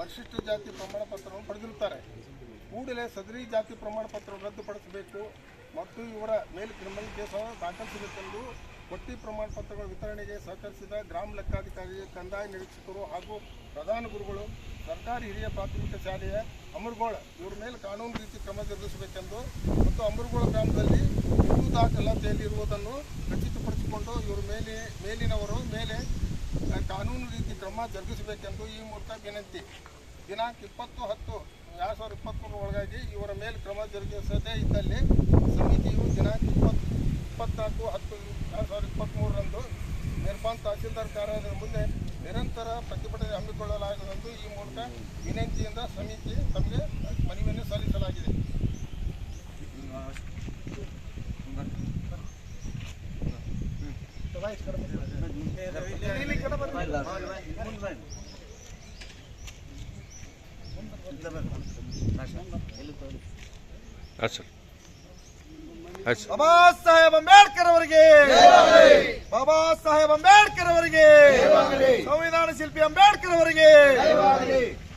ಪರಿಶಿಷ್ಟ ಜಾತಿ ಪ್ರಮಾಣ ಪತ್ರವನ್ನು ಪಡೆದಿರುತ್ತಾರೆ. ಕೂಡಲೇ ಸದರಿ ಜಾತಿ ಪ್ರಮಾಣ ಪತ್ರವನ್ನು ರದ್ದುಪಡಿಸಬೇಕು ಮತ್ತು ಇವರ ಮೇಲೆ ಕ್ರಿಮಿನಲ್ ಕೇಸನ್ನು ದಾಖಲಿಸಬೇಕೆಂದು ಕೊಟ್ಟಿ ಪ್ರಮಾಣ ಪತ್ರಗಳ ವಿತರಣೆಗೆ ಸಹಕರಿಸಿದ ಗ್ರಾಮ ಲೆಕ್ಕಾಧಿಕಾರಿ, ಕಂದಾಯ ನಿರೀಕ್ಷಕರು ಹಾಗೂ ಪ್ರಧಾನ ಗುರುಗಳು, ಸರ್ಕಾರಿ ಹಿರಿಯ ಪ್ರಾಥಮಿಕ ಶಾಲೆಯ ಅಮರ್ಗೋಳ ಇವರ ಮೇಲೆ ಕಾನೂನು ರೀತಿ ಕ್ರಮ ಜರುಗಿಸಬೇಕೆಂದು ಮತ್ತು ಅಮರ್ಗೋಳ ಗ್ರಾಮದಲ್ಲಿ ಹಿಂದೂ ದಾಖಲಾತಿಯಲ್ಲಿ ಇರುವುದನ್ನು ಖಚಿತಪಡಿಸಿಕೊಂಡು ಇವರ ಮೇಲಿನವರ ಮೇಲೆ ಕಾನೂನು ರೀತಿ ಕ್ರಮ ಜರುಗಿಸಬೇಕೆಂದು ಈ ಮೂಲಕ ವಿನಂತಿ. ದಿನಾಂಕ 20/10/2023 ಒಳಗಾಗಿ ಇವರ ಮೇಲೆ ಕ್ರಮ ಜರುಗಿಸದೇ ಇದ್ದಲ್ಲಿ ಸಮಿತಿಯು ದಿನಾಂಕ 24/10/2023 ನಿರ್ಮಾಣ ತಹಸೀಲ್ದಾರ್ ಕಾರ್ಯಾಲಯದ ಮುಂದೆ ನಿರಂತರ ಪ್ರತಿಭಟನೆ ಹಮ್ಮಿಕೊಳ್ಳಲಾಗುವುದೆಂದು ಈ ಮೂಲಕ ವಿನಂತಿಯಿಂದ ಸಮಿತಿ ತಮಗೆ ಮನವಿಯನ್ನು ಸಲ್ಲಿಸಲಾಗಿದೆ. ಬಾಬಾ ಸಾಹೇಬ್ ಅಂಬೇಡ್ಕರ್ ಅವರಿಗೆ, ಬಾಬಾ ಸಾಹೇಬ್ ಅಂಬೇಡ್ಕರ್ ಅವರಿಗೆ, ಸಂವಿಧಾನ ಶಿಲ್ಪಿ ಅಂಬೇಡ್ಕರ್ ಅವರಿಗೆ.